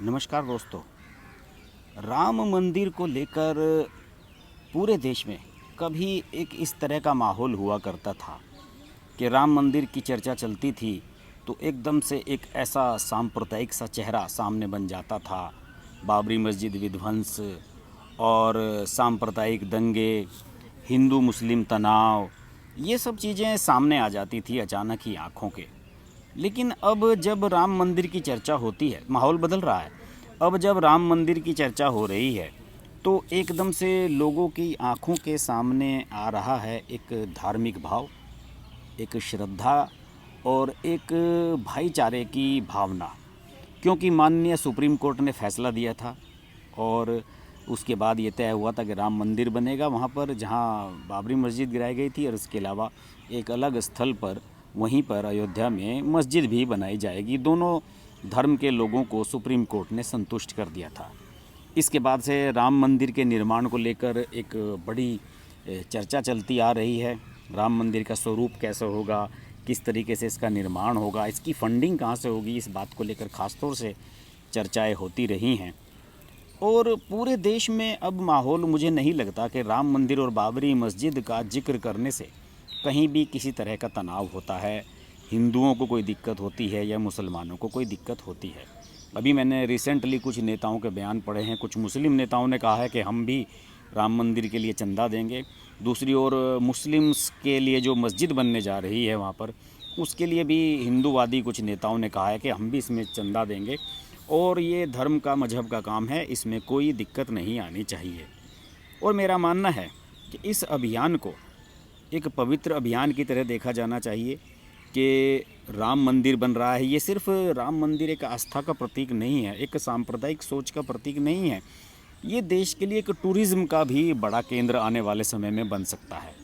नमस्कार दोस्तों। राम मंदिर को लेकर पूरे देश में कभी एक इस तरह का माहौल हुआ करता था कि राम मंदिर की चर्चा चलती थी तो एकदम से एक ऐसा सांप्रदायिक सा चेहरा सामने बन जाता था। बाबरी मस्जिद विध्वंस और सांप्रदायिक दंगे, हिंदू मुस्लिम तनाव, ये सब चीज़ें सामने आ जाती थी अचानक ही आँखों के। लेकिन अब जब राम मंदिर की चर्चा होती है, माहौल बदल रहा है। अब जब राम मंदिर की चर्चा हो रही है तो एकदम से लोगों की आंखों के सामने आ रहा है एक धार्मिक भाव, एक श्रद्धा और एक भाईचारे की भावना। क्योंकि माननीय सुप्रीम कोर्ट ने फैसला दिया था और उसके बाद ये तय हुआ था कि राम मंदिर बनेगा वहाँ पर जहाँ बाबरी मस्जिद गिराई गई थी, और इसके अलावा एक अलग स्थल पर वहीं पर अयोध्या में मस्जिद भी बनाई जाएगी। दोनों धर्म के लोगों को सुप्रीम कोर्ट ने संतुष्ट कर दिया था। इसके बाद से राम मंदिर के निर्माण को लेकर एक बड़ी चर्चा चलती आ रही है। राम मंदिर का स्वरूप कैसा होगा, किस तरीके से इसका निर्माण होगा, इसकी फंडिंग कहाँ से होगी, इस बात को लेकर ख़ास तौर से चर्चाएं होती रही हैं। और पूरे देश में अब माहौल, मुझे नहीं लगता कि राम मंदिर और बाबरी मस्जिद का जिक्र करने से कहीं भी किसी तरह का तनाव होता है, हिंदुओं को कोई दिक्कत होती है या मुसलमानों को कोई दिक्कत होती है। अभी मैंने रिसेंटली कुछ नेताओं के बयान पढ़े हैं। कुछ मुस्लिम नेताओं ने कहा है कि हम भी राम मंदिर के लिए चंदा देंगे। दूसरी ओर मुस्लिम्स के लिए जो मस्जिद बनने जा रही है वहाँ पर, उसके लिए भी हिंदूवादी कुछ नेताओं ने कहा है कि हम भी इसमें चंदा देंगे और ये धर्म का, मजहब का काम है, इसमें कोई दिक्कत नहीं आनी चाहिए। और मेरा मानना है कि इस अभियान को एक पवित्र अभियान की तरह देखा जाना चाहिए कि राम मंदिर बन रहा है। ये सिर्फ राम मंदिर एक आस्था का प्रतीक नहीं है, एक सांप्रदायिक सोच का प्रतीक नहीं है। ये देश के लिए एक टूरिज़्म का भी बड़ा केंद्र आने वाले समय में बन सकता है।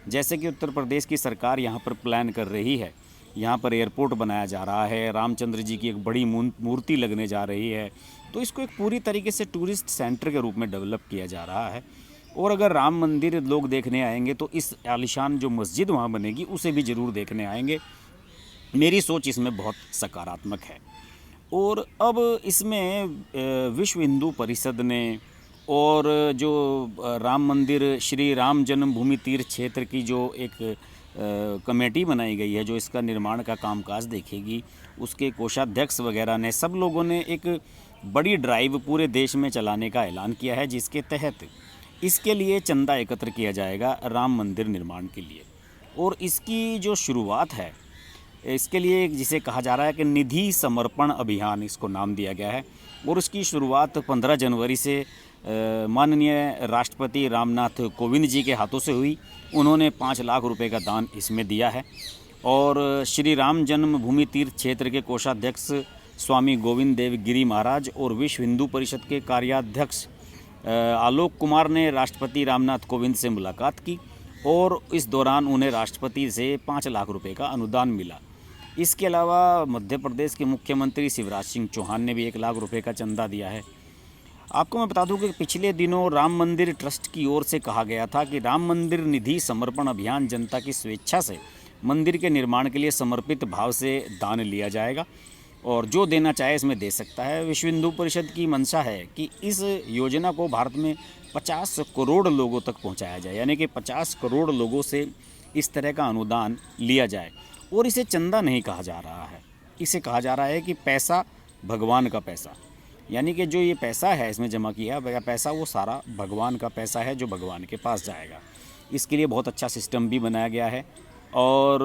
जैसे कि उत्तर प्रदेश की सरकार यहाँ पर प्लान कर रही है, यहाँ पर एयरपोर्ट बनाया जा रहा है, रामचंद्र जी की एक बड़ी मूर्ति लगने जा रही है, तो इसको एक पूरी तरीके से टूरिस्ट सेंटर के रूप में डेवलप किया जा रहा है। और अगर राम मंदिर लोग देखने आएंगे तो इस आलिशान जो मस्जिद वहाँ बनेगी उसे भी ज़रूर देखने आएंगे। मेरी सोच इसमें बहुत सकारात्मक है। और अब इसमें विश्व हिंदू परिषद ने और जो राम मंदिर श्री राम जन्मभूमि तीर्थ क्षेत्र की जो एक कमेटी बनाई गई है जो इसका निर्माण का कामकाज देखेगी, उसके कोषाध्यक्ष वगैरह ने, सब लोगों ने एक बड़ी ड्राइव पूरे देश में चलाने का ऐलान किया है, जिसके तहत इसके लिए चंदा एकत्र किया जाएगा राम मंदिर निर्माण के लिए। और इसकी जो शुरुआत है, इसके लिए जिसे कहा जा रहा है कि निधि समर्पण अभियान, इसको नाम दिया गया है। और उसकी शुरुआत 15 जनवरी से माननीय राष्ट्रपति रामनाथ कोविंद जी के हाथों से हुई। उन्होंने 5 लाख रुपए का दान इसमें दिया है। और श्री राम जन्मभूमि तीर्थ क्षेत्र के कोषाध्यक्ष स्वामी गोविंद देव गिरी महाराज और विश्व हिंदू परिषद के कार्याध्यक्ष आलोक कुमार ने राष्ट्रपति रामनाथ कोविंद से मुलाकात की और इस दौरान उन्हें राष्ट्रपति से 5 लाख रुपए का अनुदान मिला। इसके अलावा मध्य प्रदेश के मुख्यमंत्री शिवराज सिंह चौहान ने भी 1 लाख रुपए का चंदा दिया है। आपको मैं बता दूं कि पिछले दिनों राम मंदिर ट्रस्ट की ओर से कहा गया था कि राम मंदिर निधि समर्पण अभियान जनता की स्वेच्छा से मंदिर के निर्माण के लिए समर्पित भाव से दान लिया जाएगा और जो देना चाहे इसमें दे सकता है। विश्व हिंदू परिषद की मंशा है कि इस योजना को भारत में 50 करोड़ लोगों तक पहुंचाया जाए, यानी कि 50 करोड़ लोगों से इस तरह का अनुदान लिया जाए। और इसे चंदा नहीं कहा जा रहा है, इसे कहा जा रहा है कि पैसा भगवान का पैसा, यानी कि जो ये पैसा है इसमें जमा किया गया पैसा, वो सारा भगवान का पैसा है जो भगवान के पास जाएगा। इसके लिए बहुत अच्छा सिस्टम भी बनाया गया है। और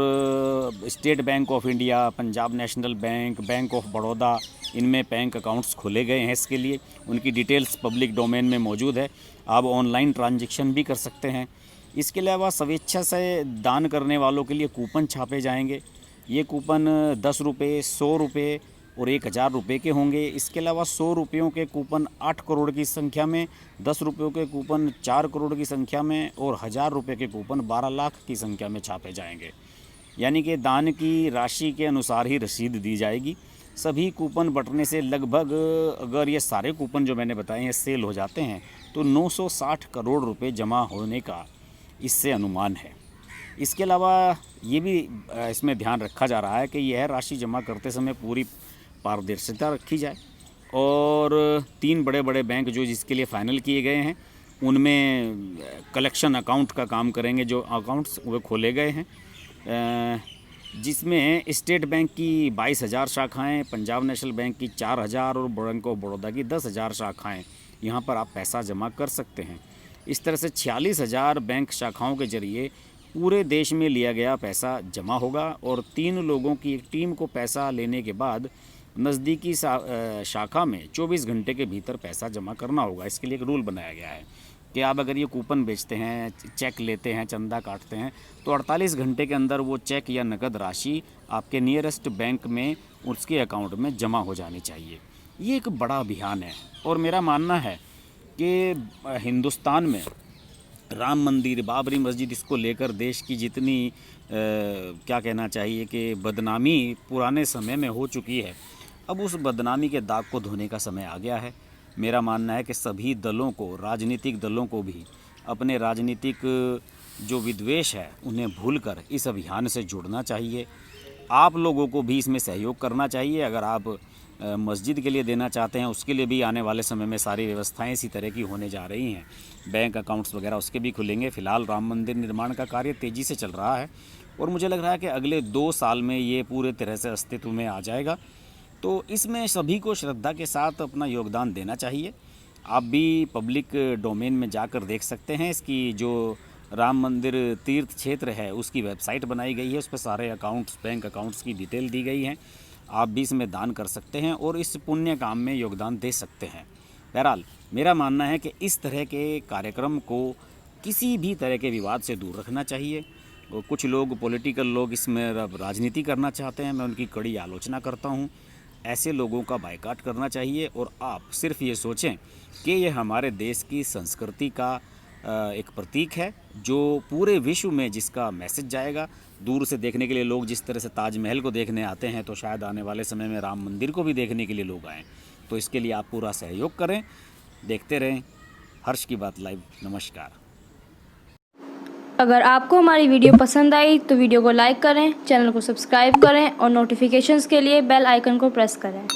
state bank of India, Punjab national bank, bank of Baroda, इनमें बैंक अकाउंट्स खोले गए हैं। इसके लिए उनकी डिटेल्स पब्लिक डोमेन में मौजूद है, आप ऑनलाइन ट्रांजैक्शन भी कर सकते हैं। इसके अलावा स्वेच्छा से दान करने वालों के लिए कूपन छापे जाएंगे। ये कूपन 10 रुपये, 100 रुपये और 1000 रुपये के होंगे। इसके अलावा 100 रुपयों के कूपन 8 करोड़ की संख्या में, 10 रुपयों के कूपन 4 करोड़ की संख्या में और 1000 रुपये के कूपन 12 लाख की संख्या में छापे जाएंगे। यानी कि दान की राशि के अनुसार ही रसीद दी जाएगी। सभी कूपन बंटने से लगभग, अगर ये सारे कूपन जो मैंने बताए हैं सेल हो जाते हैं, तो 960 करोड़ रुपये जमा होने का इससे अनुमान है। इसके अलावा ये भी इसमें ध्यान रखा जा रहा है कि यह राशि जमा करते समय पूरी पारदर्शिता रखी जाए और 3 बड़े बड़े बैंक जो जिसके लिए फ़ाइनल किए गए हैं उनमें कलेक्शन अकाउंट का काम करेंगे। जो अकाउंट्स वो खोले गए हैं, जिसमें स्टेट बैंक की 22,000 शाखाएँ, पंजाब नेशनल बैंक की 4,000 और बैंक ऑफ बड़ौदा की 10,000 शाखाएँ यहाँ पर आप पैसा जमा कर सकते हैं। इस तरह से 46,000 बैंक शाखाओं के जरिए पूरे देश में लिया गया पैसा जमा होगा और 3 लोगों की एक टीम को पैसा लेने के बाद नज़दीकी शाखा में 24 घंटे के भीतर पैसा जमा करना होगा। इसके लिए एक रूल बनाया गया है कि आप अगर ये कूपन बेचते हैं, चेक लेते हैं, चंदा काटते हैं, तो 48 घंटे के अंदर वो चेक या नकद राशि आपके नियरेस्ट बैंक में उसके अकाउंट में जमा हो जानी चाहिए। ये एक बड़ा अभियान है और मेरा मानना है कि हिंदुस्तान में राम मंदिर, बाबरी मस्जिद, इसको लेकर देश की जितनी क्या कहना चाहिए कि बदनामी पुराने समय में हो चुकी है, अब उस बदनामी के दाग को धोने का समय आ गया है। मेरा मानना है कि सभी दलों को, राजनीतिक दलों को भी अपने राजनीतिक जो विद्वेष है उन्हें भूलकर इस अभियान से जुड़ना चाहिए। आप लोगों को भी इसमें सहयोग करना चाहिए। अगर आप मस्जिद के लिए देना चाहते हैं, उसके लिए भी आने वाले समय में सारी व्यवस्थाएं इसी तरह की होने जा रही हैं। बैंक अकाउंट्स वगैरह उसके भी खुलेंगे। फ़िलहाल राम मंदिर निर्माण का कार्य तेज़ी से चल रहा है और मुझे लग रहा है कि अगले 2 साल में ये पूरे तरह से अस्तित्व में आ जाएगा। तो इसमें सभी को श्रद्धा के साथ अपना योगदान देना चाहिए। आप भी पब्लिक डोमेन में जाकर देख सकते हैं। इसकी जो राम मंदिर तीर्थ क्षेत्र है उसकी वेबसाइट बनाई गई है, उस पर सारे अकाउंट्स, बैंक अकाउंट्स की डिटेल दी गई हैं। आप भी इसमें दान कर सकते हैं और इस पुण्य काम में योगदान दे सकते हैं। बहरहाल मेरा मानना है कि इस तरह के कार्यक्रम को किसी भी तरह के विवाद से दूर रखना चाहिए। और कुछ लोग, पॉलिटिकल लोग, इसमें राजनीति करना चाहते हैं, मैं उनकी कड़ी आलोचना करता हूँ। ऐसे लोगों का बायकॉट करना चाहिए और आप सिर्फ ये सोचें कि ये हमारे देश की संस्कृति का एक प्रतीक है जो पूरे विश्व में जिसका मैसेज जाएगा। दूर से देखने के लिए लोग जिस तरह से ताजमहल को देखने आते हैं, तो शायद आने वाले समय में राम मंदिर को भी देखने के लिए लोग आएँ। तो इसके लिए आप पूरा सहयोग करें। देखते रहें हर्ष की बात लाइव। नमस्कार। अगर आपको हमारी वीडियो पसंद आई तो वीडियो को लाइक करें, चैनल को सब्सक्राइब करें और नोटिफिकेशंस के लिए बेल आइकन को प्रेस करें।